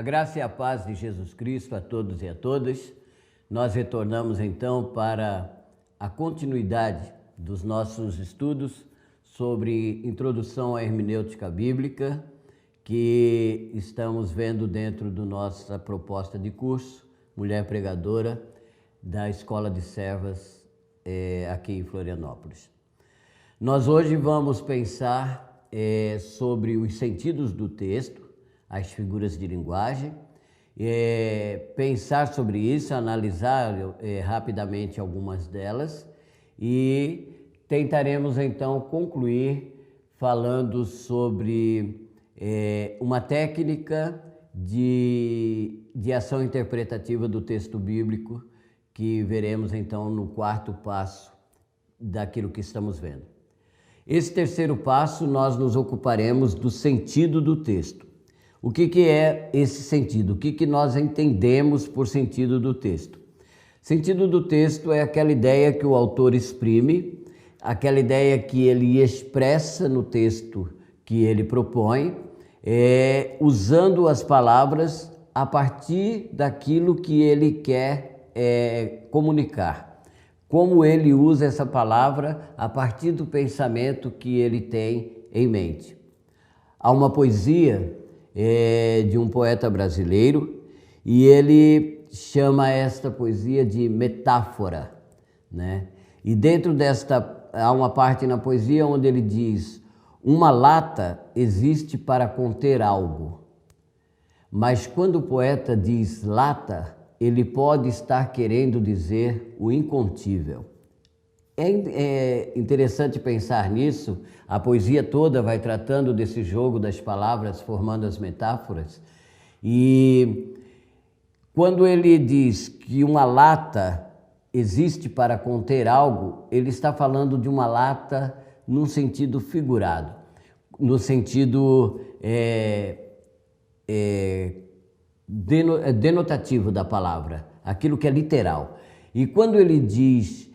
A graça e a paz de Jesus Cristo a todos e a todas. Nós retornamos então para a continuidade dos nossos estudos sobre introdução à hermenêutica bíblica, que estamos vendo dentro da nossa proposta de curso, Mulher Pregadora, da Escola de Servas aqui em Florianópolis. Nós hoje vamos pensar sobre os sentidos do texto, as figuras de linguagem, pensar sobre isso, analisar rapidamente algumas delas e tentaremos então concluir falando sobre uma técnica de ação interpretativa do texto bíblico que veremos então no quarto passo daquilo que estamos vendo. Esse terceiro passo nós nos ocuparemos do sentido do texto. O que é esse sentido? O que nós entendemos por sentido do texto? Sentido do texto é aquela ideia que o autor exprime, aquela ideia que ele expressa no texto que ele propõe, usando as palavras a partir daquilo que ele quer comunicar. Como ele usa essa palavra a partir do pensamento que ele tem em mente. Há uma poesia de um poeta brasileiro e ele chama esta poesia de metáfora, né? E dentro desta há uma parte na poesia onde ele diz: uma lata existe para conter algo, mas quando o poeta diz lata, ele pode estar querendo dizer o incontível. É interessante pensar nisso. A poesia toda vai tratando desse jogo das palavras, formando as metáforas. E quando ele diz que uma lata existe para conter algo, ele está falando de uma lata num sentido figurado, no sentido denotativo da palavra, aquilo que é literal. E quando ele diz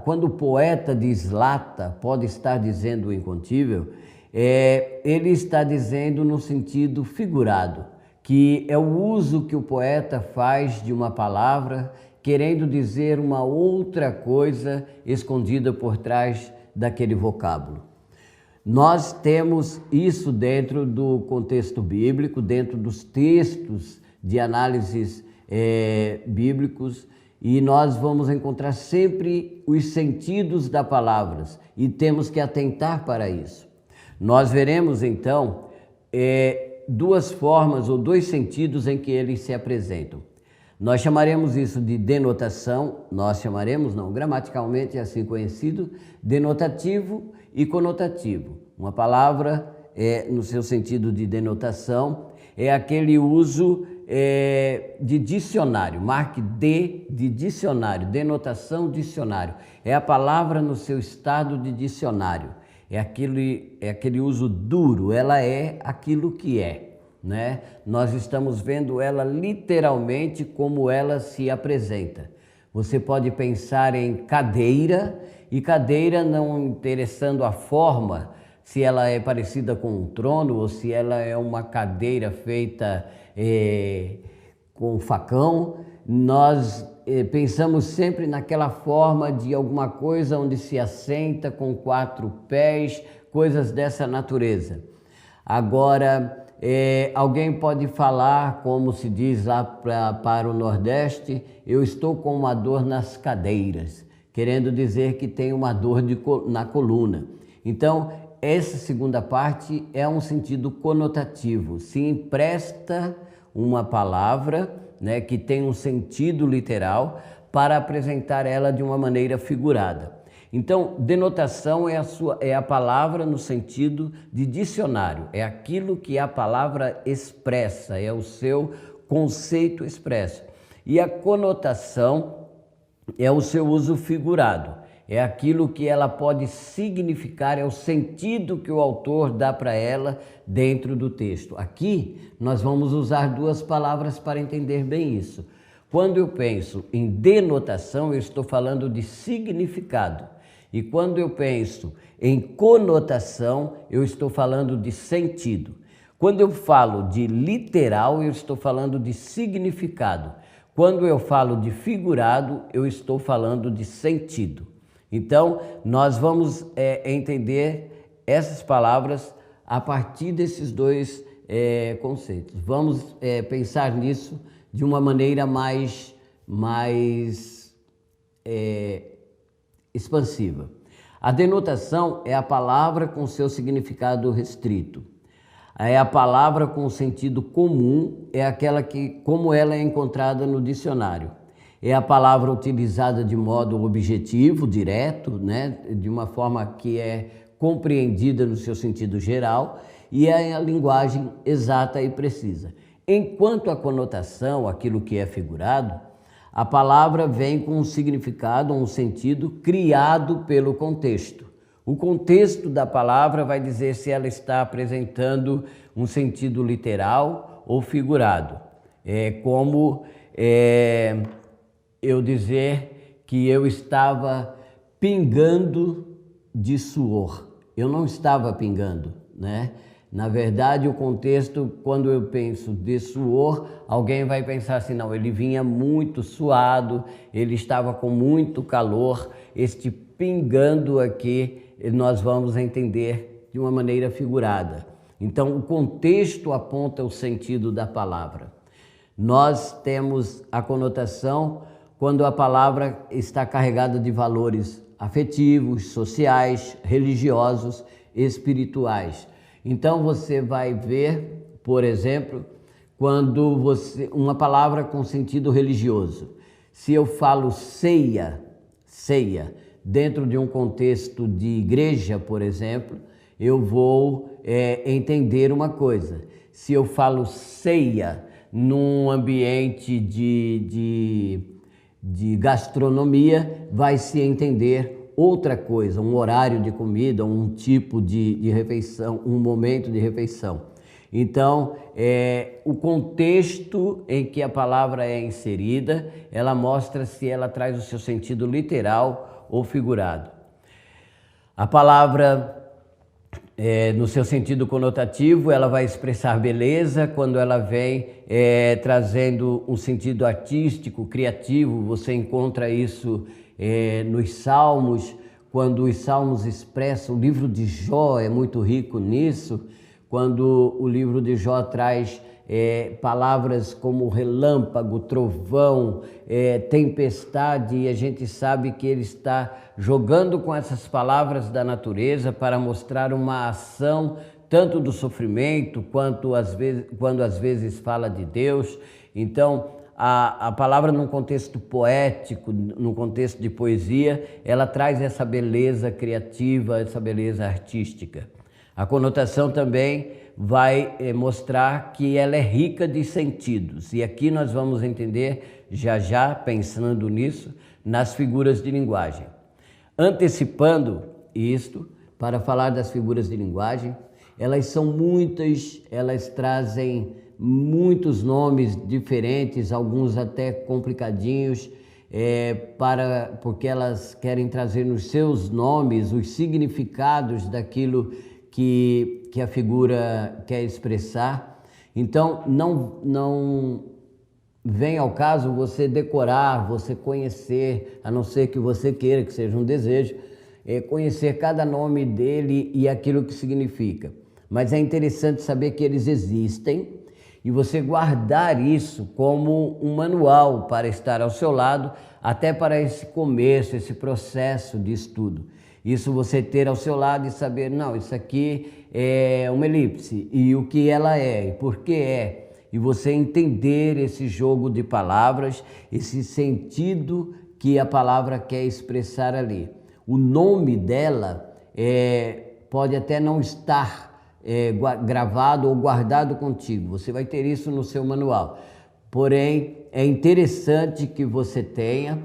quando o poeta diz lata, pode estar dizendo o incontível, ele está dizendo no sentido figurado, que é o uso que o poeta faz de uma palavra, querendo dizer uma outra coisa escondida por trás daquele vocábulo. Nós temos isso dentro do contexto bíblico, dentro dos textos de análises bíblicos, e nós vamos encontrar sempre os sentidos das palavras e temos que atentar para isso. Nós veremos então duas formas ou dois sentidos em que eles se apresentam. Nós chamaremos isso de denotação, gramaticalmente é assim conhecido, denotativo e conotativo. Uma palavra, no seu sentido de denotação, é aquele uso de dicionário, marque D de dicionário, denotação dicionário. É a palavra no seu estado de dicionário, é aquele uso duro, ela é aquilo que é, né? Nós estamos vendo ela literalmente como ela se apresenta. Você pode pensar em cadeira, e cadeira não interessando a forma, se ela é parecida com um trono ou se ela é uma cadeira feita com facão. Nós pensamos sempre naquela forma de alguma coisa onde se assenta com 4 pés, coisas dessa natureza. Agora, alguém pode falar, como se diz lá para o Nordeste, eu estou com uma dor nas cadeiras, querendo dizer que tem uma dor na coluna. Então, essa segunda parte é um sentido conotativo, se empresta uma palavra, né, que tem um sentido literal para apresentar ela de uma maneira figurada. Então, denotação é a palavra no sentido de dicionário, é aquilo que a palavra expressa, é o seu conceito expresso. E a conotação é o seu uso figurado. É aquilo que ela pode significar, é o sentido que o autor dá para ela dentro do texto. Aqui nós vamos usar duas palavras para entender bem isso. Quando eu penso em denotação, eu estou falando de significado. E quando eu penso em conotação, eu estou falando de sentido. Quando eu falo de literal, eu estou falando de significado. Quando eu falo de figurado, eu estou falando de sentido. Então, nós vamos entender essas palavras a partir desses dois conceitos. Vamos pensar nisso de uma maneira mais expansiva. A denotação é a palavra com seu significado restrito. É a palavra com sentido comum, é aquela que, como ela é encontrada no dicionário. É a palavra utilizada de modo objetivo, direto, né? De uma forma que é compreendida no seu sentido geral, e é a linguagem exata e precisa. Enquanto a conotação, aquilo que é figurado, a palavra vem com um significado, um sentido criado pelo contexto. O contexto da palavra vai dizer se ela está apresentando um sentido literal ou figurado. É como eu dizer que eu estava pingando de suor. Eu não estava pingando, né? Na verdade, o contexto, quando eu penso de suor, alguém vai pensar assim, não, ele vinha muito suado, ele estava com muito calor. Este pingando aqui, nós vamos entender de uma maneira figurada. Então, o contexto aponta o sentido da palavra. Nós temos a conotação quando a palavra está carregada de valores afetivos, sociais, religiosos, espirituais. Então, você vai ver, por exemplo, quando uma palavra com sentido religioso. Se eu falo ceia, dentro de um contexto de igreja, por exemplo, eu vou entender uma coisa. Se eu falo ceia num ambiente de gastronomia, vai se entender outra coisa, um horário de comida, um tipo de refeição, um momento de refeição. Então, o contexto em que a palavra é inserida, ela mostra se ela traz o seu sentido literal ou figurado. A palavra, no seu sentido conotativo, ela vai expressar beleza. Quando ela vem trazendo um sentido artístico, criativo, você encontra isso nos Salmos, quando os Salmos expressam. O livro de Jó é muito rico nisso, quando o livro de Jó traz palavras como relâmpago, trovão, tempestade, e a gente sabe que ele está jogando com essas palavras da natureza para mostrar uma ação tanto do sofrimento quanto quando às vezes fala de Deus. Então, a palavra num contexto poético, num contexto de poesia, ela traz essa beleza criativa, essa beleza artística. A conotação também vai mostrar que ela é rica de sentidos. E aqui nós vamos entender, já pensando nisso, nas figuras de linguagem. Antecipando isto, para falar das figuras de linguagem, elas são muitas, elas trazem muitos nomes diferentes, alguns até complicadinhos, porque elas querem trazer nos seus nomes os significados daquilo que a figura quer expressar. Então, não vem ao caso você decorar, você conhecer, a não ser que você queira, que seja um desejo, conhecer cada nome dele e aquilo que significa. Mas é interessante saber que eles existem e você guardar isso como um manual para estar ao seu lado, até para esse começo, esse processo de estudo. Isso você ter ao seu lado e saber, não, isso aqui é uma elipse, e o que ela é, e por que é. E você entender esse jogo de palavras, esse sentido que a palavra quer expressar ali. O nome dela pode até não estar gravado ou guardado contigo, você vai ter isso no seu manual. Porém, é interessante que você tenha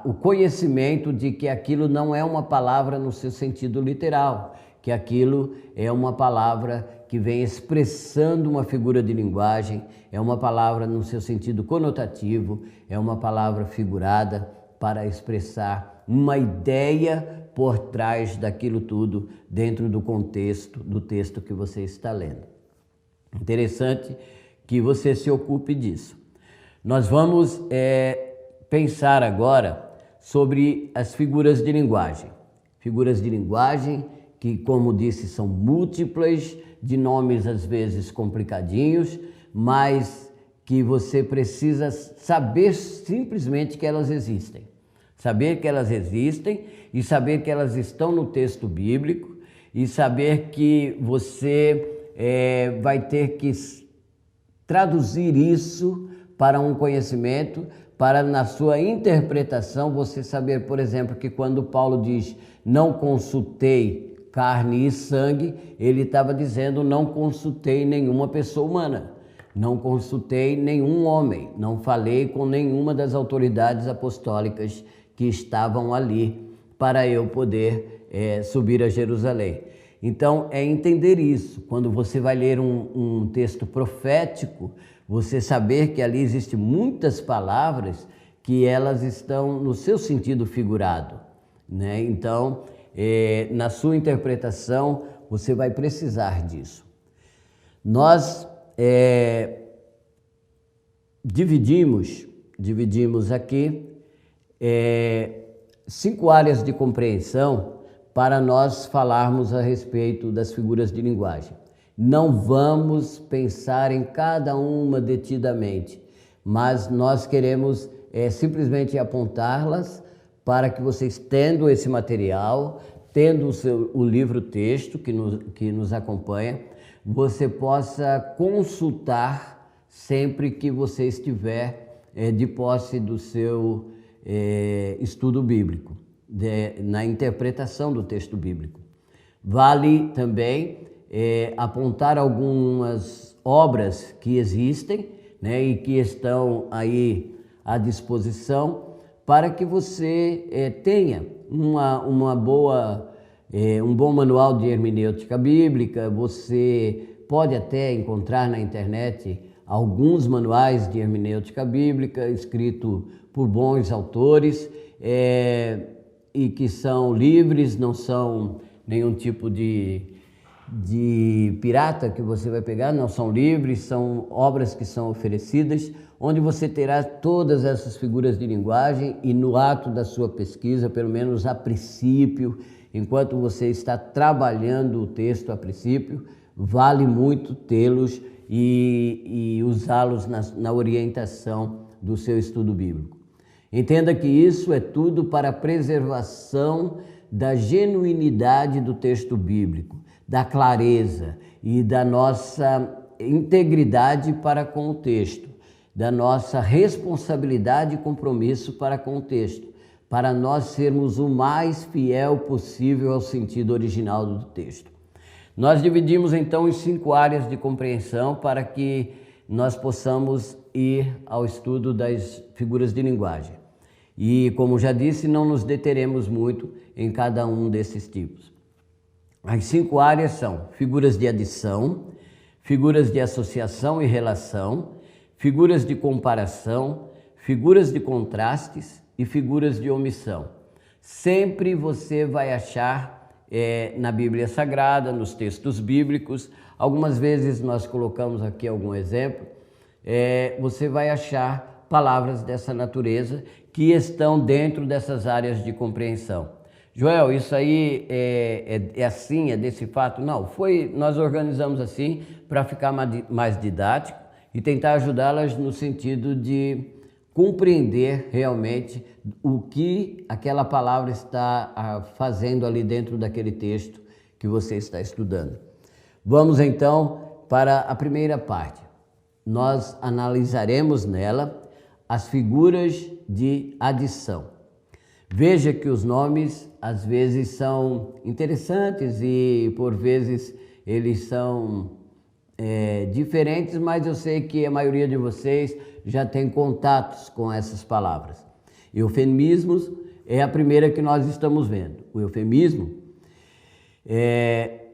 o conhecimento de que aquilo não é uma palavra no seu sentido literal, que aquilo é uma palavra que vem expressando uma figura de linguagem, é uma palavra no seu sentido conotativo, é uma palavra figurada para expressar uma ideia por trás daquilo tudo dentro do contexto do texto que você está lendo. Interessante que você se ocupe disso. Nós vamos pensar agora sobre as figuras de linguagem. Figuras de linguagem que, como disse, são múltiplas, de nomes às vezes complicadinhos, mas que você precisa saber simplesmente que elas existem. Saber que elas existem e saber que elas estão no texto bíblico e saber que você vai ter que traduzir isso para um conhecimento, para na sua interpretação você saber, por exemplo, que quando Paulo diz não consultei carne e sangue, ele estava dizendo não consultei nenhuma pessoa humana, não consultei nenhum homem, não falei com nenhuma das autoridades apostólicas que estavam ali para eu poder subir a Jerusalém. Então, é entender isso. Quando você vai ler um texto profético, você saber que ali existem muitas palavras que elas estão no seu sentido figurado, né? Então, na sua interpretação, você vai precisar disso. Nós dividimos aqui 5 áreas de compreensão para nós falarmos a respeito das figuras de linguagem. Não vamos pensar em cada uma detidamente, mas nós queremos simplesmente apontá-las para que vocês, tendo esse material, tendo o livro-texto que nos acompanha, você possa consultar sempre que você estiver de posse do seu estudo bíblico, na interpretação do texto bíblico. Vale também apontar algumas obras que existem, né, e que estão aí à disposição para que você tenha um bom manual de hermenêutica bíblica. Você pode até encontrar na internet alguns manuais de hermenêutica bíblica escritos por bons autores e que são livres, não são nenhum tipo de pirata que você vai pegar, não são livres, são obras que são oferecidas, onde você terá todas essas figuras de linguagem e no ato da sua pesquisa, pelo menos a princípio, enquanto você está trabalhando o texto a princípio, vale muito tê-los e usá-los na orientação do seu estudo bíblico. Entenda que isso é tudo para a preservação da genuinidade do texto bíblico, da clareza e da nossa integridade para com o texto, da nossa responsabilidade e compromisso para com o texto, para nós sermos o mais fiel possível ao sentido original do texto. Nós dividimos então em 5 áreas de compreensão para que nós possamos ir ao estudo das figuras de linguagem. E, como já disse, não nos deteremos muito em cada um desses tipos. As 5 áreas são figuras de adição, figuras de associação e relação, figuras de comparação, figuras de contrastes e figuras de omissão. Sempre você vai achar na Bíblia Sagrada, nos textos bíblicos, algumas vezes nós colocamos aqui algum exemplo, você vai achar palavras dessa natureza que estão dentro dessas áreas de compreensão. Joel, isso aí é assim, é desse fato? Não, nós organizamos assim para ficar mais didático e tentar ajudá-las no sentido de compreender realmente o que aquela palavra está fazendo ali dentro daquele texto que você está estudando. Vamos então para a primeira parte. Nós analisaremos nela as figuras de adição. Veja que os nomes às vezes são interessantes e por vezes eles são diferentes, mas eu sei que a maioria de vocês já tem contatos com essas palavras. Eufemismos é a primeira que nós estamos vendo. O eufemismo é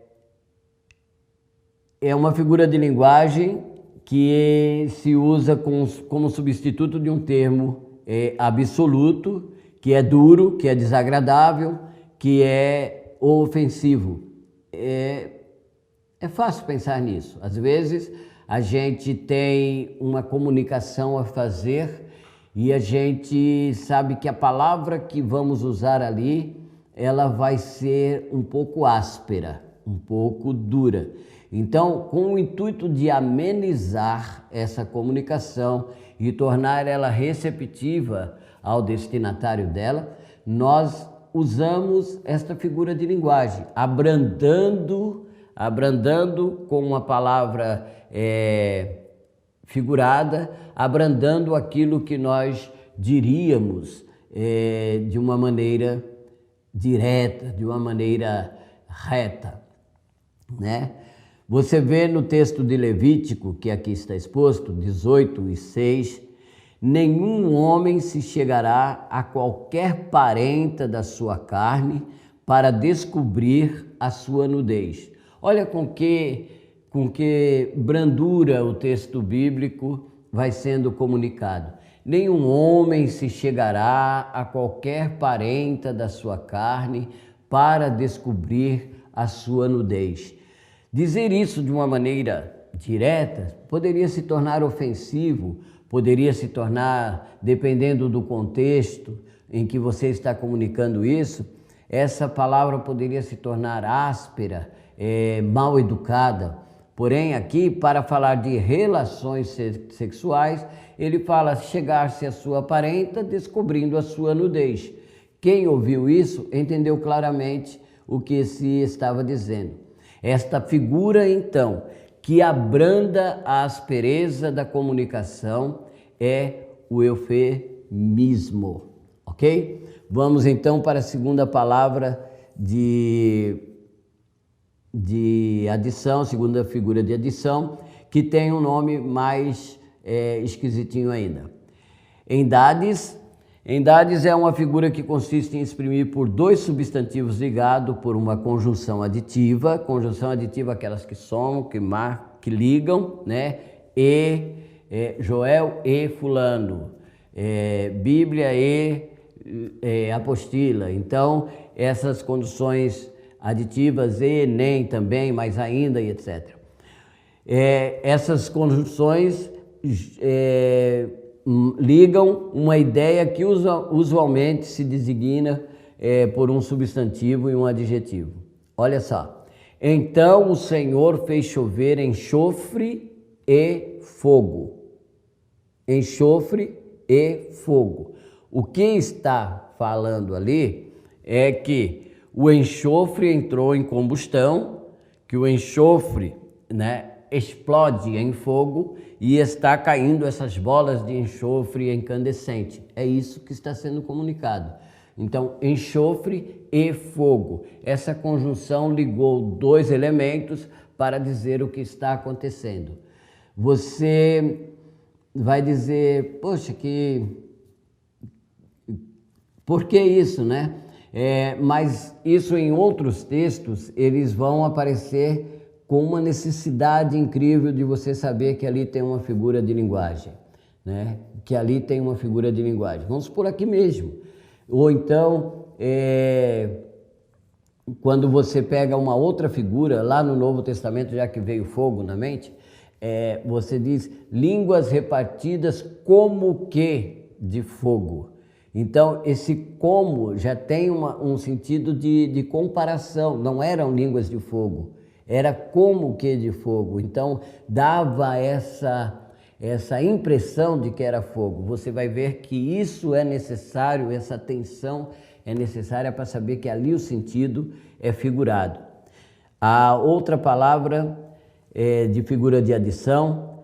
uma figura de linguagem que se usa como substituto de um termo absoluto, que é duro, que é desagradável, que é ofensivo. É fácil pensar nisso. Às vezes a gente tem uma comunicação a fazer e a gente sabe que a palavra que vamos usar ali, ela vai ser um pouco áspera, um pouco dura. Então, com o intuito de amenizar essa comunicação e tornar ela receptiva ao destinatário dela, nós usamos esta figura de linguagem, abrandando com uma palavra figurada, abrandando aquilo que nós diríamos de uma maneira direta, de uma maneira reta, né? Você vê no texto de Levítico, que aqui está exposto, 18:6, nenhum homem se chegará a qualquer parenta da sua carne para descobrir a sua nudez. Olha com que brandura o texto bíblico vai sendo comunicado. Nenhum homem se chegará a qualquer parenta da sua carne para descobrir a sua nudez. Dizer isso de uma maneira direta poderia se tornar ofensivo, poderia se tornar, dependendo do contexto em que você está comunicando isso, essa palavra poderia se tornar áspera, mal educada. Porém, aqui, para falar de relações sexuais, ele fala chegar-se a sua parenta descobrindo a sua nudez. Quem ouviu isso entendeu claramente o que se estava dizendo. Esta figura, então, que abranda a aspereza da comunicação é o eufemismo, ok? Vamos então para a segunda palavra de adição, segunda figura de adição, que tem um nome mais esquisitinho ainda. Endades é uma figura que consiste em exprimir por dois substantivos ligados por uma conjunção aditiva. Conjunção aditiva, aquelas que somam, que ligam, né? Joel e fulano, Bíblia e apostila. Então, essas condições aditivas, e, nem, também, mais ainda, e etc. Essas conjunções ligam uma ideia que usualmente se designa por um substantivo e um adjetivo. Olha só. Então o Senhor fez chover enxofre e fogo. Enxofre e fogo. O que está falando ali é que o enxofre entrou em combustão, que o enxofre, né, explode em fogo e está caindo essas bolas de enxofre incandescente. É isso que está sendo comunicado. Então, enxofre e fogo. Essa conjunção ligou dois elementos para dizer o que está acontecendo. Você vai dizer, poxa, por que isso, né? Mas isso em outros textos, eles vão aparecer com uma necessidade incrível de você saber que ali tem uma figura de linguagem, né? Que ali tem uma figura de linguagem. Vamos por aqui mesmo. Ou então, quando você pega uma outra figura, lá no Novo Testamento, já que veio fogo na mente, você diz línguas repartidas como que de fogo. Então, esse como já tem um sentido de comparação, não eram línguas de fogo, era como que de fogo. Então, dava essa impressão de que era fogo. Você vai ver que isso é necessário, essa atenção é necessária para saber que ali o sentido é figurado. A outra palavra de figura de adição,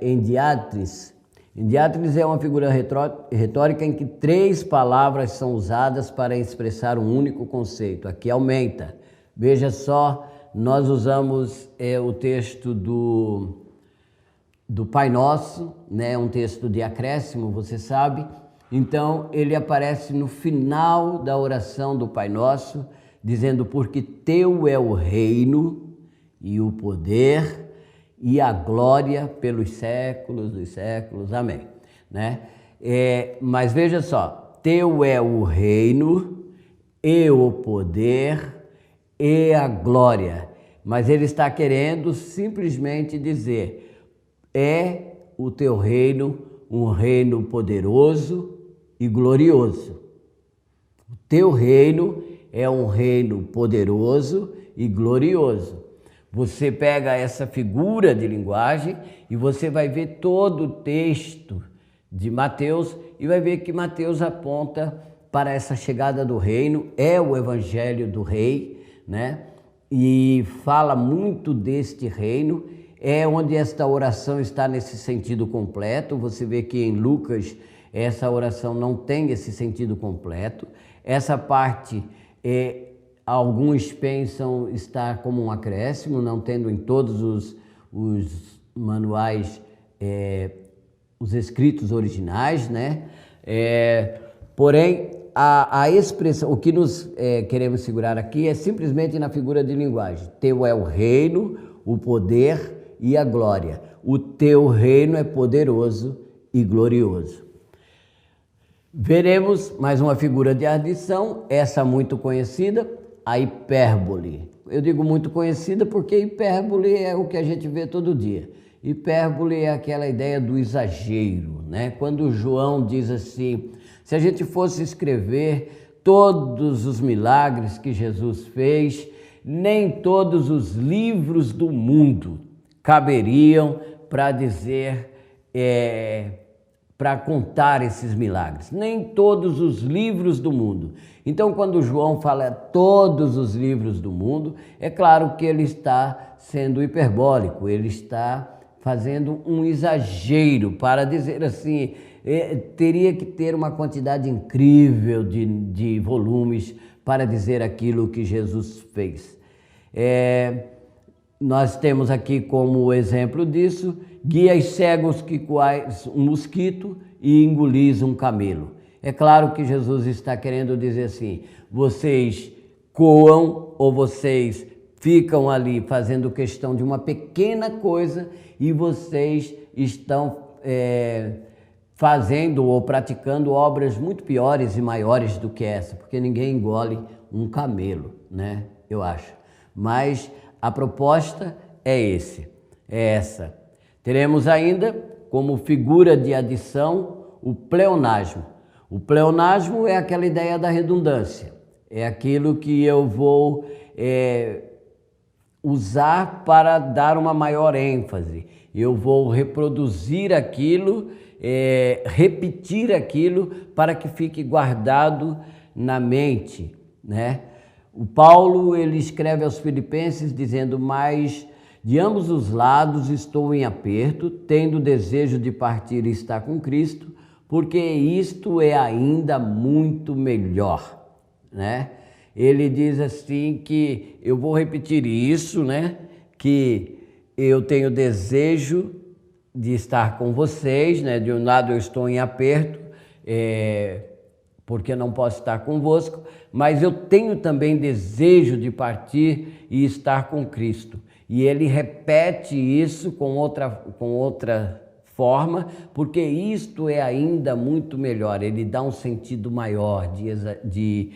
endiatres. Endiatres é uma figura retórica em que três palavras são usadas para expressar um único conceito. Aqui aumenta. Veja só, nós usamos o texto do Pai Nosso, né? Um texto de acréscimo, você sabe. Então, ele aparece no final da oração do Pai Nosso, dizendo, porque teu é o reino e o poder e a glória pelos séculos dos séculos. Amém. Né? Mas veja só, teu é o reino e o poder e a glória. Mas ele está querendo simplesmente dizer: é o teu reino um reino poderoso e glorioso. O teu reino é um reino poderoso e glorioso. Você pega essa figura de linguagem e você vai ver todo o texto de Mateus e vai ver que Mateus aponta para essa chegada do reino, é o evangelho do rei, né? E fala muito deste reino, é onde esta oração está nesse sentido completo. Você vê que em Lucas essa oração não tem esse sentido completo. Essa parte, alguns pensam estar como um acréscimo, não tendo em todos os manuais os escritos originais, né? Porém, a expressão, o que nós queremos segurar aqui é simplesmente na figura de linguagem. Teu é o reino, o poder e a glória. O teu reino é poderoso e glorioso. Veremos mais uma figura de adição, essa muito conhecida, a hipérbole. Eu digo muito conhecida porque hipérbole é o que a gente vê todo dia. Hipérbole é aquela ideia do exagero, né? Quando João diz assim: se a gente fosse escrever todos os milagres que Jesus fez, nem todos os livros do mundo caberiam para dizer, para contar esses milagres. Nem todos os livros do mundo. Então, quando João fala todos os livros do mundo, é claro que ele está sendo hiperbólico, ele está fazendo um exagero para dizer assim, teria que ter uma quantidade incrível de volumes para dizer aquilo que Jesus fez. Nós temos aqui como exemplo disso: guias cegos que coais um mosquito e engolis um camelo. É claro que Jesus está querendo dizer assim: vocês coam ou vocês ficam ali fazendo questão de uma pequena coisa e vocês estão fazendo ou praticando obras muito piores e maiores do que essa, porque ninguém engole um camelo, né? Eu acho. Mas a proposta é essa. Teremos ainda como figura de adição o pleonasmo. O pleonasmo é aquela ideia da redundância, é aquilo que eu vou usar para dar uma maior ênfase. Eu vou reproduzir aquilo, repetir aquilo para que fique guardado na mente, né? O Paulo, ele escreve aos Filipenses dizendo: mas de ambos os lados estou em aperto, tendo desejo de partir e estar com Cristo, porque isto é ainda muito melhor, né? Ele diz assim que eu vou repetir isso, né? Que eu tenho desejo de estar com vocês, né? De um lado eu estou em aperto, porque não posso estar convosco, mas eu tenho também desejo de partir e estar com Cristo. E ele repete isso com outra forma, porque isto é ainda muito melhor. Ele dá um sentido maior de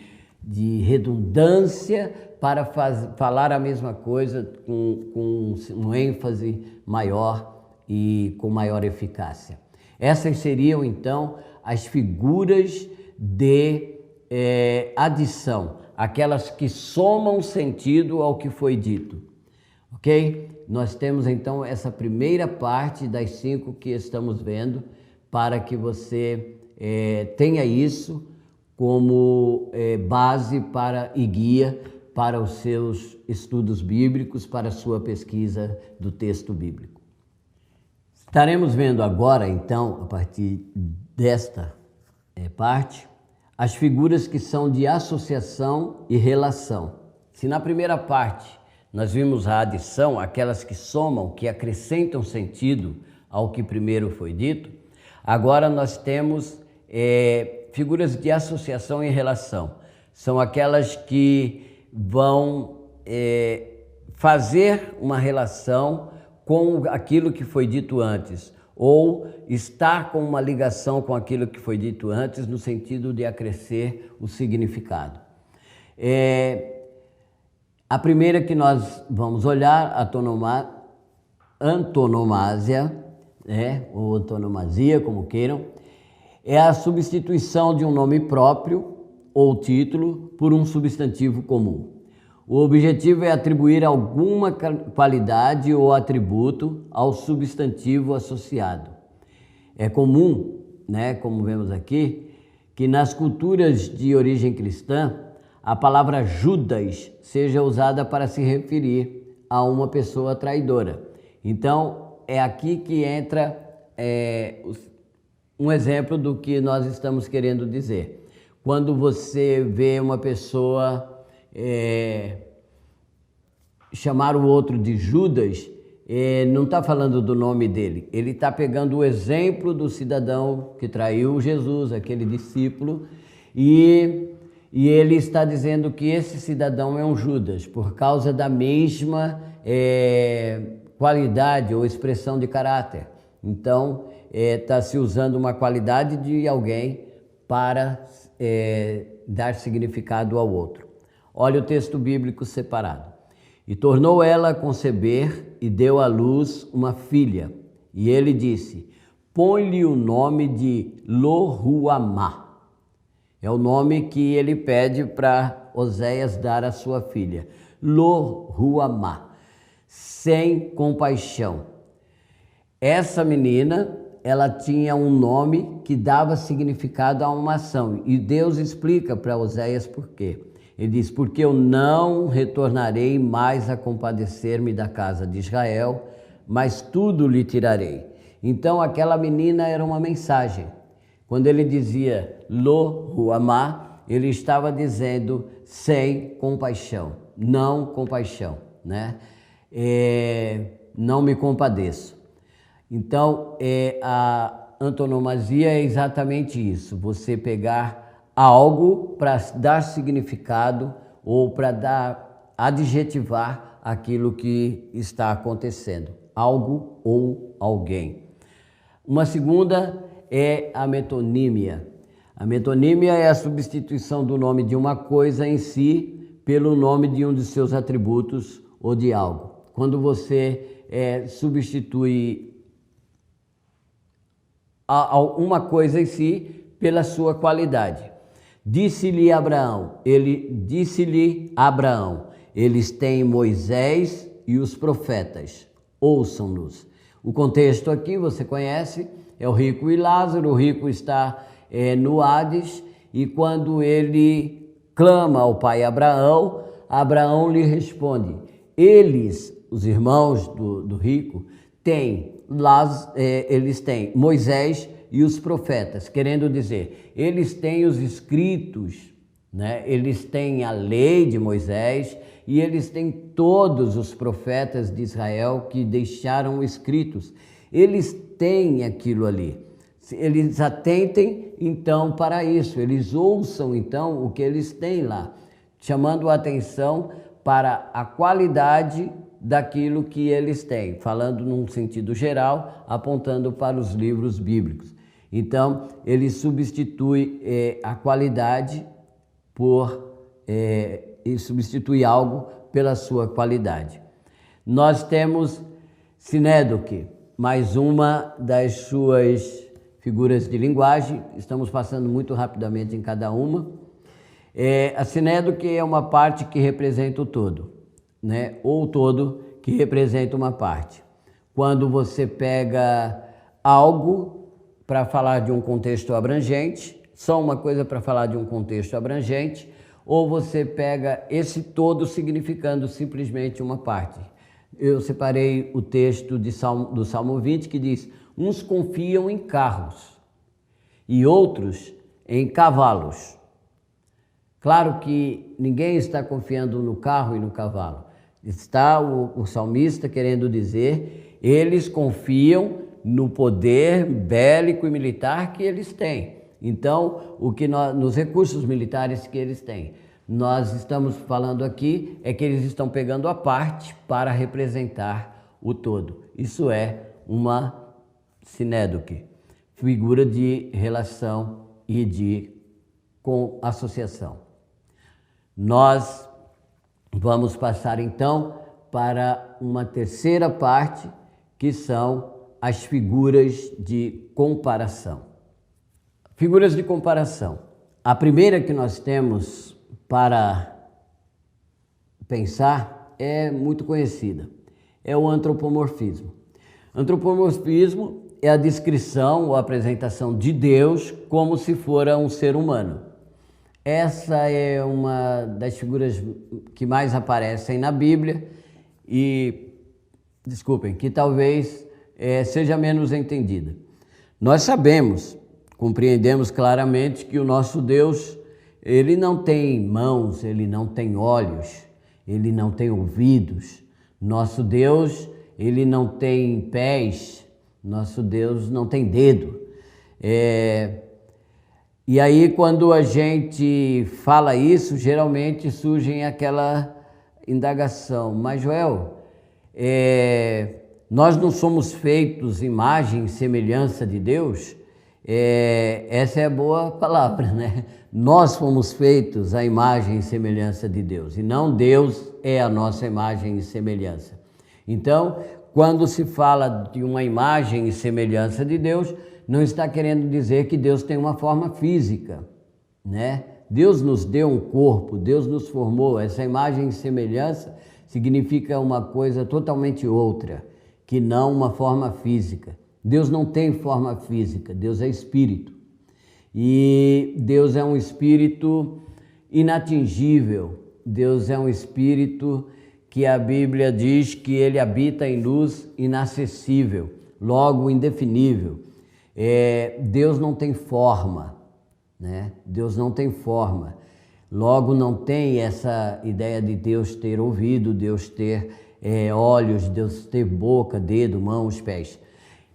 redundância para falar a mesma coisa com um ênfase maior e com maior eficácia. Essas seriam, então, as figuras de adição, aquelas que somam sentido ao que foi dito, ok? Nós temos então essa primeira parte das 5 que estamos vendo, para que você tenha isso como base e guia para os seus estudos bíblicos, para a sua pesquisa do texto bíblico. Estaremos vendo agora, então, a partir desta parte, as figuras que são de associação e relação. Se na primeira parte nós vimos a adição, aquelas que somam, que acrescentam sentido ao que primeiro foi dito, agora nós temos figuras de associação e relação. São aquelas que vão fazer uma relação com aquilo que foi dito antes, ou estar com uma ligação com aquilo que foi dito antes, no sentido de acrescer o significado. A primeira que nós vamos olhar, antonomásia, ou antonomasia, como queiram, é a substituição de um nome próprio ou título por um substantivo comum. O objetivo é atribuir alguma qualidade ou atributo ao substantivo associado. É comum, como vemos aqui, que nas culturas de origem cristã, a palavra Judas seja usada para se referir a uma pessoa traidora. Então, é aqui que entra um exemplo do que nós estamos querendo dizer. Quando você vê uma pessoa chamar o outro de Judas, não está falando do nome dele, ele está pegando o exemplo do cidadão que traiu Jesus, aquele discípulo, e ele está dizendo que esse cidadão é um Judas, por causa da mesma qualidade ou expressão de caráter. Então, está se usando uma qualidade de alguém para dar significado ao outro. Olha o texto bíblico separado. E tornou ela a conceber e deu à luz uma filha. E ele disse, põe-lhe o nome de Lo-Ruhamá. É o nome que ele pede para Oséias dar à sua filha. Lo-Ruhamá, sem compaixão. Essa menina, ela tinha um nome que dava significado a uma ação. E Deus explica para Oséias por quê. Ele diz, porque eu não retornarei mais a compadecer-me da casa de Israel, mas tudo lhe tirarei. Então aquela menina era uma mensagem. Quando ele dizia Lo-Ruhamá, ele estava dizendo sem compaixão, não compaixão, não me compadeço. Então, a antonomasia é exatamente isso, você pegar algo para dar significado ou para adjetivar aquilo que está acontecendo, algo ou alguém. Uma segunda é a metonímia. A metonímia é a substituição do nome de uma coisa em si pelo nome de um de seus atributos ou de algo. Quando você substitui uma coisa em si pela sua qualidade. Disse-lhe Abraão, eles têm Moisés e os profetas, ouçam-nos. O contexto aqui você conhece, é o rico e Lázaro. O rico está no Hades, e quando ele clama ao pai Abraão, Abraão lhe responde, eles, os irmãos do rico, eles têm Moisés e os profetas, querendo dizer, eles têm os escritos, eles têm a lei de Moisés e eles têm todos os profetas de Israel que deixaram escritos. Eles têm aquilo ali. Eles atentem então para isso, eles ouçam então o que eles têm lá, chamando a atenção para a qualidade daquilo que eles têm, falando num sentido geral, apontando para os livros bíblicos. Então, ele substitui a qualidade e substitui algo pela sua qualidade. Nós temos sinédoque, mais uma das suas figuras de linguagem, estamos passando muito rapidamente em cada uma. A sinédoque é uma parte que representa o todo, ou o todo que representa uma parte. Quando você pega algo para falar de um contexto abrangente, só uma coisa para falar de um contexto abrangente, ou você pega esse todo significando simplesmente uma parte. Eu separei o texto do Salmo 20 que diz, uns confiam em carros e outros em cavalos. Claro que ninguém está confiando no carro e no cavalo. Está o salmista querendo dizer, eles confiam no poder bélico e militar que eles têm. Então, nos recursos militares que eles têm. Nós estamos falando aqui é que eles estão pegando a parte para representar o todo. Isso é uma sinédoque, figura de relação e com associação. Nós vamos passar então para uma terceira parte, que são as figuras de comparação. Figuras de comparação. A primeira que nós temos para pensar é muito conhecida, é o antropomorfismo. Antropomorfismo é a descrição ou apresentação de Deus como se fora um ser humano. Essa é uma das figuras que mais aparecem na Bíblia e, desculpem, que talvez seja menos entendida. Nós sabemos, compreendemos claramente que o nosso Deus, ele não tem mãos, ele não tem olhos, ele não tem ouvidos. Nosso Deus, ele não tem pés, nosso Deus não tem dedo. E aí, quando a gente fala isso, geralmente surge aquela indagação: mas Joel, nós não somos feitos imagem e semelhança de Deus? Essa é a boa palavra, né? Nós fomos feitos à imagem e semelhança de Deus, e não Deus é a nossa imagem e semelhança. Então, quando se fala de uma imagem e semelhança de Deus, não está querendo dizer que Deus tem uma forma física, né? Deus nos deu um corpo, Deus nos formou. Essa imagem e semelhança significa uma coisa totalmente outra, que não uma forma física. Deus não tem forma física, Deus é espírito. E Deus é um espírito inatingível, Deus é um espírito que a Bíblia diz que ele habita em luz inacessível, logo indefinível. Deus não tem forma, né? Deus não tem forma, logo não tem essa ideia de Deus ter ouvido, Deus ter olhos, Deus ter boca, dedo, mãos, pés.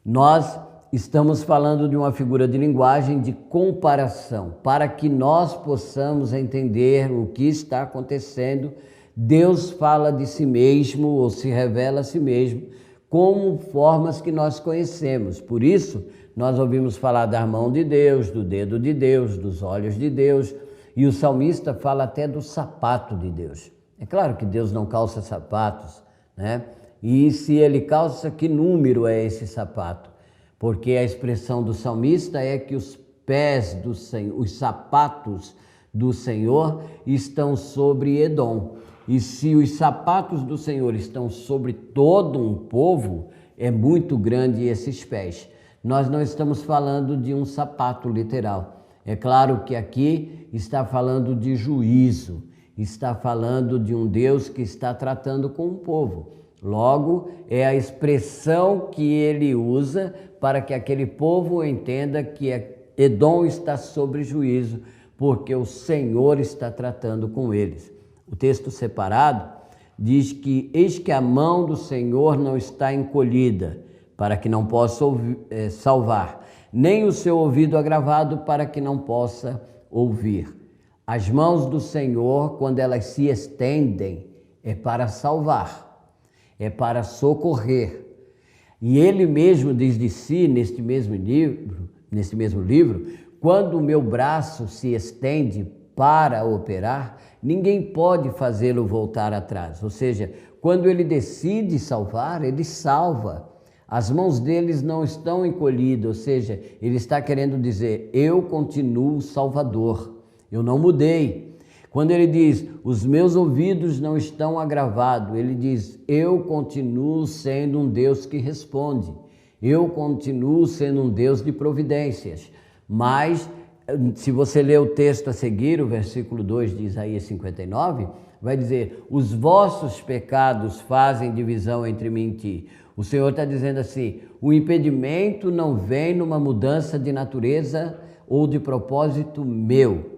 Nós estamos falando de uma figura de linguagem de comparação, para que nós possamos entender o que está acontecendo. Deus fala de si mesmo ou se revela a si mesmo como formas que nós conhecemos. Por isso, nós ouvimos falar da mão de Deus, do dedo de Deus, dos olhos de Deus, e o salmista fala até do sapato de Deus. É claro que Deus não calça sapatos, né? E se ele calça, que número é esse sapato? Porque a expressão do salmista é que os pés do Senhor, os sapatos do Senhor estão sobre Edom. E se os sapatos do Senhor estão sobre todo um povo, é muito grande esses pés. Nós não estamos falando de um sapato literal. É claro que aqui está falando de juízo, está falando de um Deus que está tratando com o povo. Logo, é a expressão que ele usa para que aquele povo entenda que Edom está sob juízo, porque o Senhor está tratando com eles. O texto separado diz que eis que a mão do Senhor não está encolhida, para que não possa salvar, nem o seu ouvido agravado para que não possa ouvir. As mãos do Senhor, quando elas se estendem, é para salvar, é para socorrer. E ele mesmo diz de si, neste mesmo livro, quando o meu braço se estende para operar, ninguém pode fazê-lo voltar atrás. Ou seja, quando ele decide salvar, ele salva. As mãos deles não estão encolhidas, ou seja, ele está querendo dizer, eu continuo Salvador, eu não mudei. Quando ele diz, os meus ouvidos não estão agravados, ele diz, eu continuo sendo um Deus que responde, eu continuo sendo um Deus de providências. Mas, se você ler o texto a seguir, o versículo 2 de Isaías 59, vai dizer, os vossos pecados fazem divisão entre mim e ti. O Senhor está dizendo assim, o impedimento não vem numa mudança de natureza ou de propósito meu.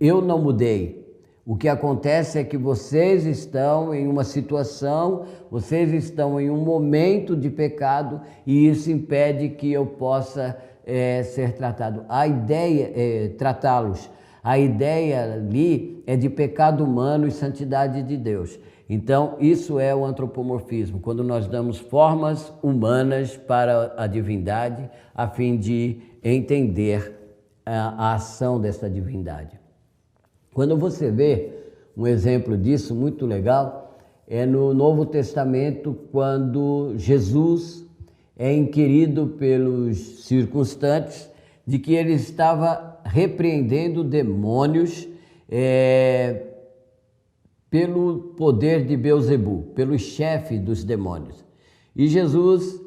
Eu não mudei. O que acontece é que vocês estão em uma situação, vocês estão em um momento de pecado e isso impede que eu possa ser tratado. A ideia é tratá-los. A ideia ali é de pecado humano e santidade de Deus. Então, isso é o antropomorfismo, quando nós damos formas humanas para a divindade, a fim de entender a ação dessa divindade. Quando você vê um exemplo disso muito legal é no Novo Testamento, quando Jesus é inquirido pelos circunstantes de que ele estava repreendendo demônios pelo poder de Beelzebul, pelo chefe dos demônios. E Jesus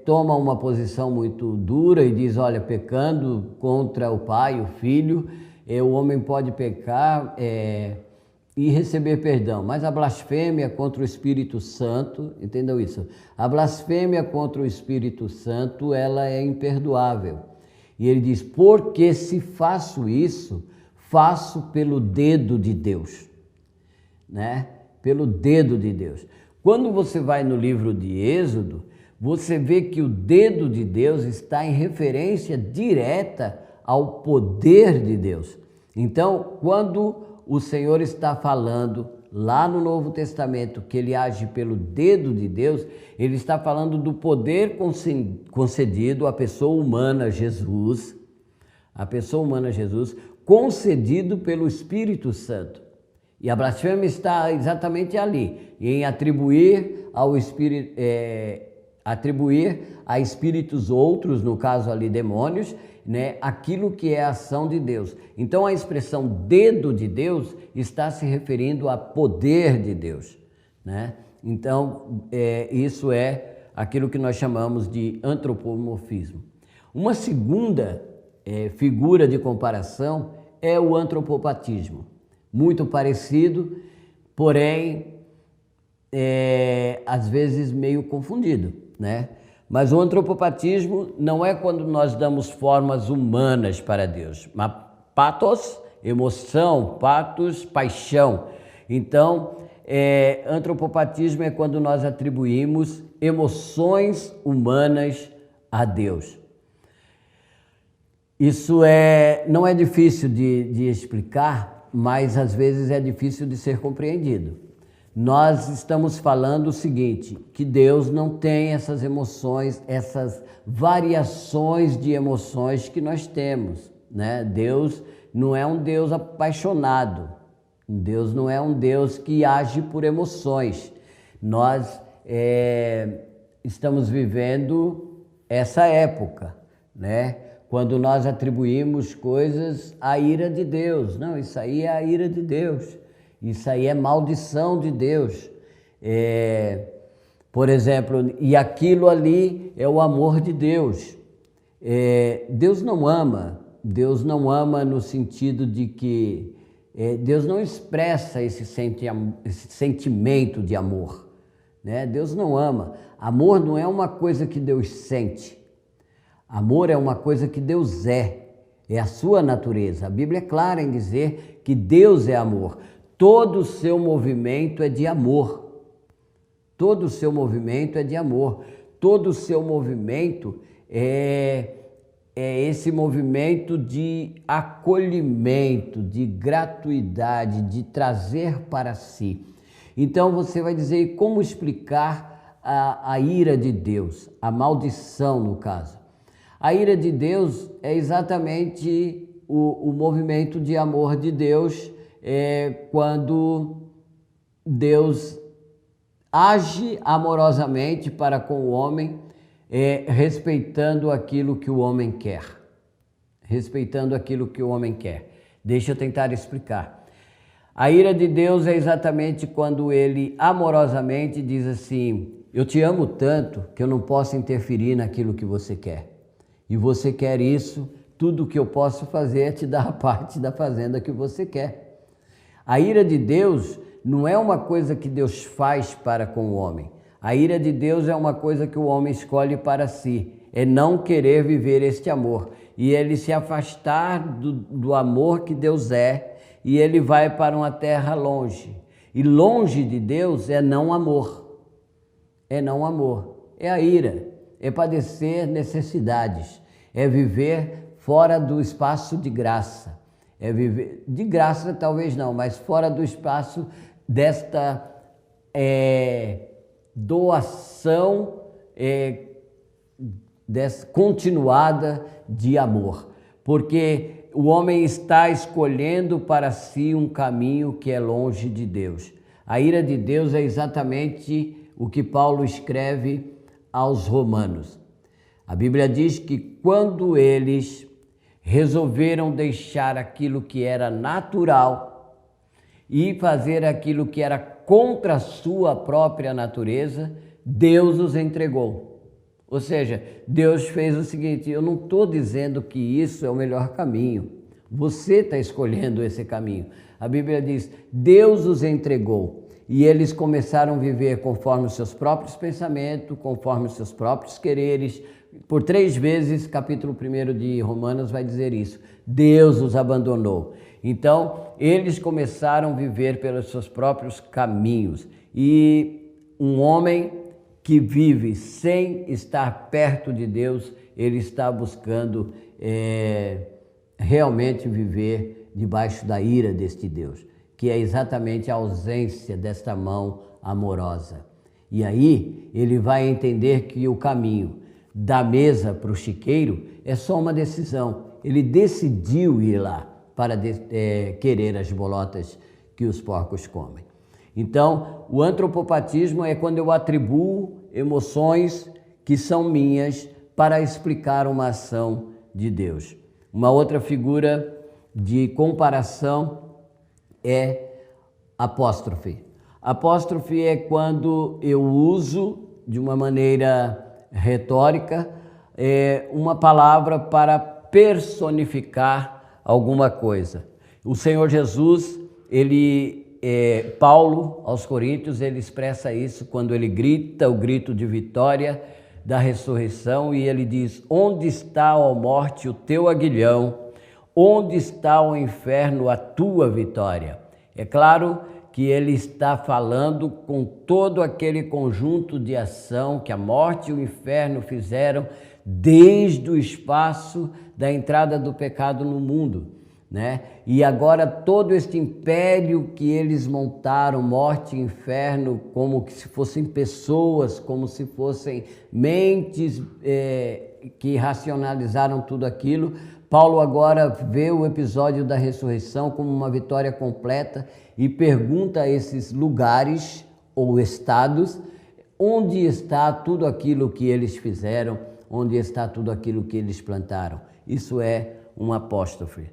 toma uma posição muito dura e diz, olha, pecando contra o Pai, o Filho, o homem pode pecar e receber perdão, mas a blasfêmia contra o Espírito Santo, entendeu isso? A blasfêmia contra o Espírito Santo, ela é imperdoável. E ele diz, porque se faço isso, faço pelo dedo de Deus, né? Pelo dedo de Deus. Quando você vai no livro de Êxodo, você vê que o dedo de Deus está em referência direta ao poder de Deus. Então, quando o Senhor está falando lá no Novo Testamento que ele age pelo dedo de Deus, ele está falando do poder concedido à pessoa humana Jesus, concedido pelo Espírito Santo. E a blasfêmia está exatamente ali, em atribuir a espíritos outros, no caso ali demônios, né, aquilo que é a ação de Deus. Então a expressão dedo de Deus está se referindo a poder de Deus, né? Então isso é aquilo que nós chamamos de antropomorfismo. Uma segunda figura de comparação é o antropopatismo, muito parecido, porém às vezes meio confundido, né? Mas o antropopatismo não é quando nós damos formas humanas para Deus, mas pathos, emoção, pathos, paixão. Então, antropopatismo é quando nós atribuímos emoções humanas a Deus. Isso não é difícil de explicar, mas às vezes é difícil de ser compreendido. Nós estamos falando o seguinte, que Deus não tem essas emoções, essas variações de emoções que nós temos, né? Deus não é um Deus apaixonado, Deus não é um Deus que age por emoções. Nós estamos vivendo essa época, né? Quando nós atribuímos coisas à ira de Deus. Não, isso aí é a ira de Deus. Isso aí é maldição de Deus. Por exemplo, e aquilo ali é o amor de Deus. Deus não ama no sentido de que Deus não expressa esse sentimento de amor, né? Deus não ama. Amor não é uma coisa que Deus sente. Amor é uma coisa que Deus é a sua natureza. A Bíblia é clara em dizer que Deus é amor. Todo o seu movimento é de amor. Todo o seu movimento é de amor. Todo o seu movimento é esse movimento de acolhimento, de gratuidade, de trazer para si. Então você vai dizer, como explicar a ira de Deus, a maldição no caso? A ira de Deus é exatamente o movimento de amor de Deus, quando Deus age amorosamente para com o homem, respeitando aquilo que o homem quer. Respeitando aquilo que o homem quer. Deixa eu tentar explicar. A ira de Deus é exatamente quando ele amorosamente diz assim, eu te amo tanto que eu não posso interferir naquilo que você quer. E você quer isso, tudo que eu posso fazer é te dar a parte da fazenda que você quer. A ira de Deus não é uma coisa que Deus faz para com o homem. A ira de Deus é uma coisa que o homem escolhe para si. É não querer viver este amor. E ele se afastar do amor que Deus é. E ele vai para uma terra longe. E longe de Deus é não amor. É não amor. É a ira. É padecer necessidades. É viver fora do espaço de graça. É viver, de graça talvez não, mas fora do espaço desta doação continuada de amor. Porque o homem está escolhendo para si um caminho que é longe de Deus. A ira de Deus é exatamente o que Paulo escreve aos Romanos. A Bíblia diz que quando eles resolveram deixar aquilo que era natural e fazer aquilo que era contra a sua própria natureza, Deus os entregou. Ou seja, Deus fez o seguinte: eu não estou dizendo que isso é o melhor caminho, você está escolhendo esse caminho. A Bíblia diz, Deus os entregou e eles começaram a viver conforme os seus próprios pensamentos, conforme os seus próprios quereres. Por 3 vezes, capítulo 1 de Romanos vai dizer isso, Deus os abandonou. Então, eles começaram a viver pelos seus próprios caminhos. E um homem que vive sem estar perto de Deus, ele está buscando realmente viver debaixo da ira deste Deus, que é exatamente a ausência desta mão amorosa. E aí ele vai entender que o caminho da mesa para o chiqueiro é só uma decisão. Ele decidiu ir lá para querer as bolotas que os porcos comem. Então, o antropopatismo é quando eu atribuo emoções que são minhas para explicar uma ação de Deus. Uma outra figura de comparação é apóstrofe. Apóstrofe é quando eu uso de uma maneira retórica uma palavra para personificar alguma coisa. O Senhor Jesus, Paulo, aos Coríntios, ele expressa isso quando ele grita o grito de vitória da ressurreição e ele diz: onde está, ó morte, o teu aguilhão? Onde está, o inferno, a tua vitória? É claro que ele está falando com todo aquele conjunto de ação que a morte e o inferno fizeram desde o espaço da entrada do pecado no mundo, né? E agora todo este império que eles montaram, morte e inferno, como se fossem pessoas, como se fossem mentes que racionalizaram tudo aquilo. Paulo agora vê o episódio da ressurreição como uma vitória completa e pergunta a esses lugares ou estados: onde está tudo aquilo que eles fizeram? Onde está tudo aquilo que eles plantaram? Isso é um apóstrofe.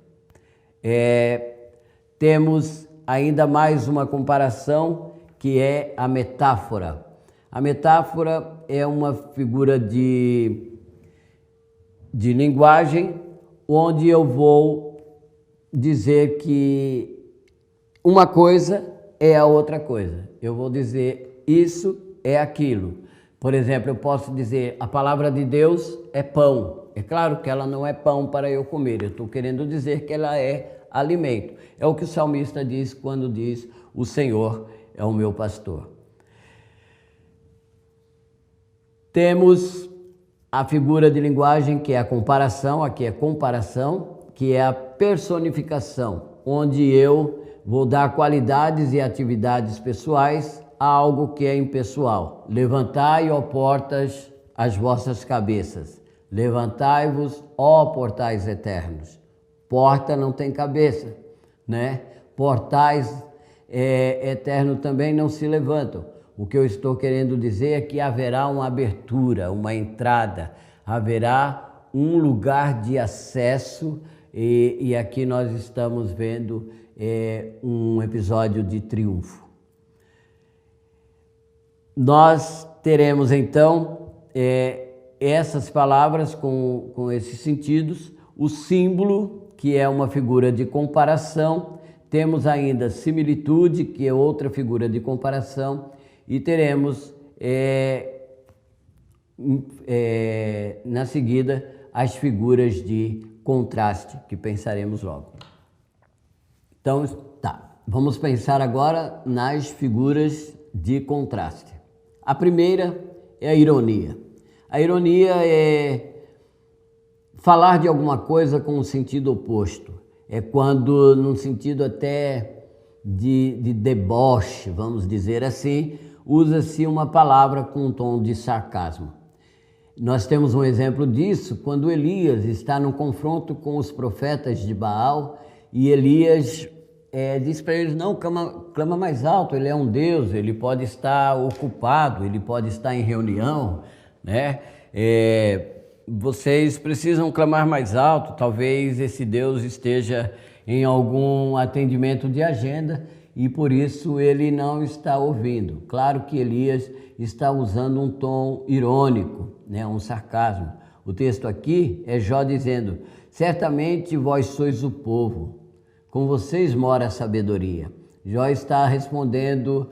Temos ainda mais uma comparação, que é a metáfora. A metáfora é uma figura de linguagem onde eu vou dizer que uma coisa é a outra coisa. Eu vou dizer isso é aquilo. Por exemplo, eu posso dizer a palavra de Deus é pão. É claro que ela não é pão para eu comer. Eu estou querendo dizer que ela é alimento. É o que o salmista diz quando diz: o Senhor é o meu pastor. Temos a figura de linguagem que é a comparação, aqui é comparação, que é a personificação, onde eu vou dar qualidades e atividades pessoais a algo que é impessoal. Levantai, ó portas, as vossas cabeças. Levantai-vos, ó portais eternos. Porta não tem cabeça, né? Portais eternos também não se levantam. O que eu estou querendo dizer é que haverá uma abertura, uma entrada, haverá um lugar de acesso e aqui nós estamos vendo um episódio de triunfo. Nós teremos então essas palavras com esses sentidos, o símbolo, que é uma figura de comparação, temos ainda similitude, que é outra figura de comparação, e teremos na seguida as figuras de contraste, que pensaremos logo. Então, vamos pensar agora nas figuras de contraste. A primeira é a ironia. A ironia é falar de alguma coisa com um sentido oposto. É quando, num sentido até de deboche, vamos dizer assim, usa-se uma palavra com um tom de sarcasmo. Nós temos um exemplo disso quando Elias está no confronto com os profetas de Baal e Elias diz para eles, não, clama mais alto, ele é um Deus, ele pode estar ocupado, ele pode estar em reunião, né? Vocês precisam clamar mais alto, talvez esse Deus esteja em algum atendimento de agenda e por isso ele não está ouvindo. Claro que Elias está usando um tom irônico, né? Um sarcasmo. O texto aqui é Jó dizendo, certamente vós sois o povo, com vocês mora a sabedoria. Jó está respondendo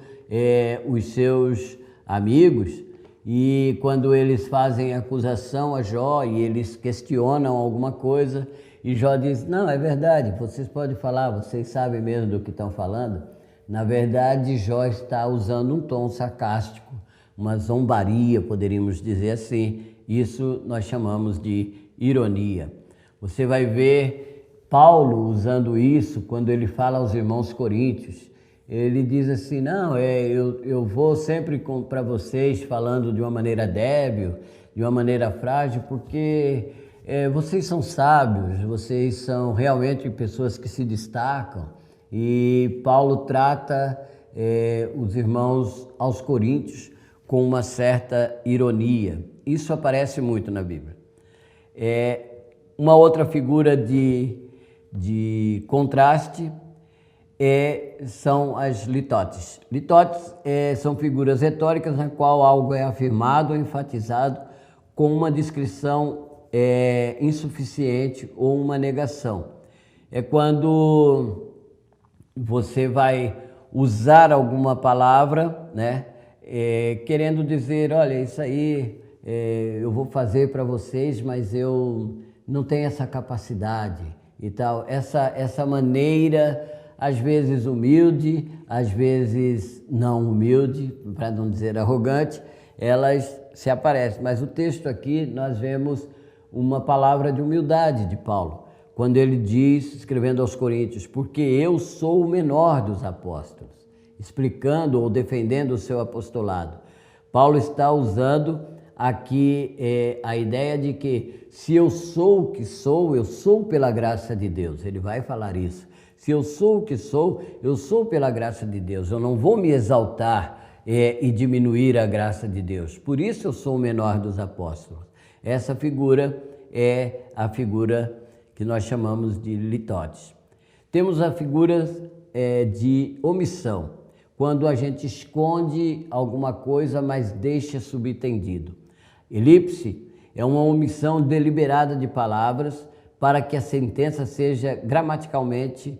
os seus amigos e quando eles fazem acusação a Jó e eles questionam alguma coisa e Jó diz, não, é verdade, vocês podem falar, vocês sabem mesmo do que estão falando. Na verdade, Jó está usando um tom sarcástico, uma zombaria, poderíamos dizer assim. Isso nós chamamos de ironia. Você vai ver Paulo usando isso quando ele fala aos irmãos coríntios. Ele diz assim, não, eu vou sempre para vocês falando de uma maneira débil, de uma maneira frágil, porque vocês são sábios, vocês são realmente pessoas que se destacam. E Paulo trata os irmãos aos coríntios com uma certa ironia. Isso aparece muito na Bíblia. Uma outra figura de contraste são as litotes. Litotes são figuras retóricas na qual algo é afirmado ou enfatizado com uma descrição insuficiente ou uma negação. É quando você vai usar alguma palavra, né, querendo dizer, olha, isso aí eu vou fazer para vocês, mas eu não tenho essa capacidade e tal. Essa maneira, às vezes humilde, às vezes não humilde, para não dizer arrogante, elas se aparecem. Mas o texto aqui nós vemos uma palavra de humildade de Paulo, quando ele diz, escrevendo aos Coríntios, porque eu sou o menor dos apóstolos, explicando ou defendendo o seu apostolado. Paulo está usando aqui a ideia de que se eu sou o que sou, eu sou pela graça de Deus. Ele vai falar isso. Se eu sou o que sou, eu sou pela graça de Deus. Eu não vou me exaltar e diminuir a graça de Deus. Por isso eu sou o menor dos apóstolos. Essa figura é a figura que nós chamamos de litotes. Temos a figura de omissão, quando a gente esconde alguma coisa, mas deixa subtendido. Elipse é uma omissão deliberada de palavras para que a sentença seja gramaticalmente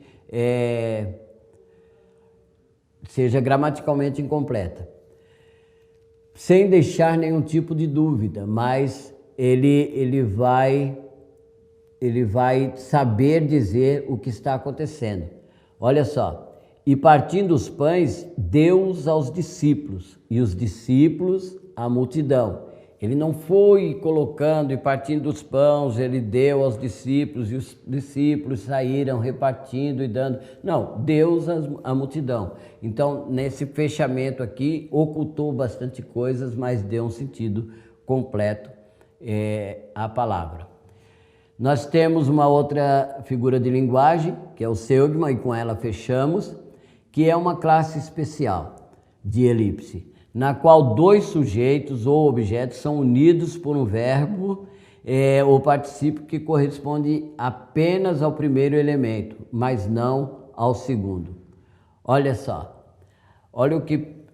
incompleta, sem deixar nenhum tipo de dúvida, mas ele vai saber dizer o que está acontecendo. Olha só, e partindo os pães, deu-os aos discípulos, e os discípulos à multidão. Ele não foi colocando e partindo os pães, ele deu aos discípulos, e os discípulos saíram repartindo e dando. Não, deu-os à multidão. Então, nesse fechamento aqui, ocultou bastante coisas, mas deu um sentido completo à palavra. Nós temos uma outra figura de linguagem, que é o seudma, e com ela fechamos, que é uma classe especial de elipse, na qual dois sujeitos ou objetos são unidos por um verbo ou particípio que corresponde apenas ao primeiro elemento, mas não ao segundo. Olha só, olha o que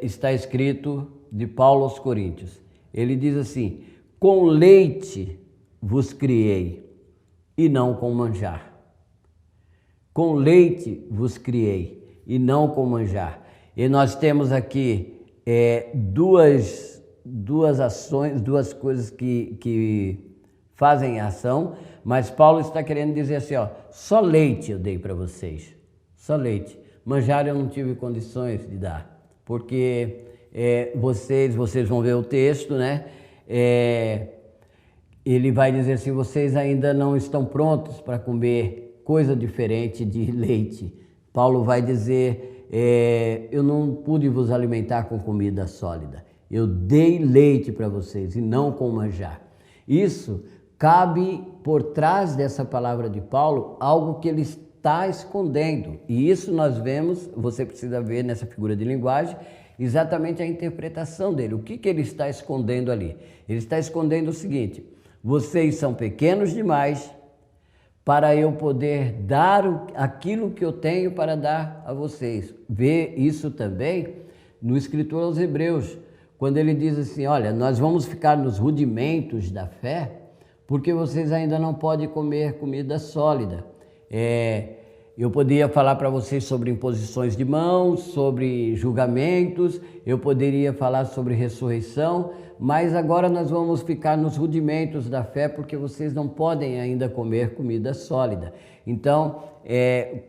está escrito de Paulo aos Coríntios. Ele diz assim, com leite vos criei, e não com manjar. Com leite vos criei, e não com manjar. E nós temos aqui duas ações, duas coisas que fazem ação, mas Paulo está querendo dizer assim, ó, só leite eu dei para vocês, só leite. Manjar eu não tive condições de dar, porque vocês vão ver o texto, né? Ele vai dizer assim, vocês ainda não estão prontos para comer coisa diferente de leite. Paulo vai dizer, eu não pude vos alimentar com comida sólida. Eu dei leite para vocês e não com manjar. Isso cabe por trás dessa palavra de Paulo algo que ele está escondendo. E isso nós vemos, você precisa ver nessa figura de linguagem, exatamente a interpretação dele. O que ele está escondendo ali? Ele está escondendo o seguinte: vocês são pequenos demais para eu poder dar aquilo que eu tenho para dar a vocês. Vê isso também no escritor aos Hebreus, quando ele diz assim: olha, nós vamos ficar nos rudimentos da fé, porque vocês ainda não podem comer comida sólida. Eu poderia falar para vocês sobre imposições de mãos, sobre julgamentos, eu poderia falar sobre ressurreição, mas agora nós vamos ficar nos rudimentos da fé, porque vocês não podem ainda comer comida sólida. Então,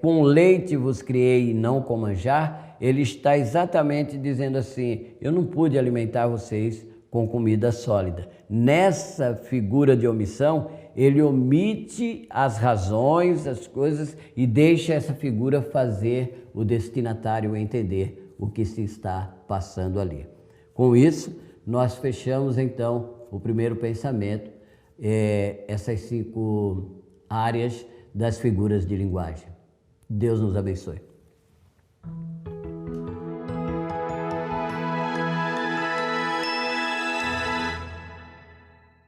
com leite vos criei e não com manjar, ele está exatamente dizendo assim: eu não pude alimentar vocês com comida sólida. Nessa figura de omissão, ele omite as razões, as coisas, e deixa essa figura fazer o destinatário entender o que se está passando ali. Com isso, nós fechamos então o primeiro pensamento, essas 5 áreas das figuras de linguagem. Deus nos abençoe.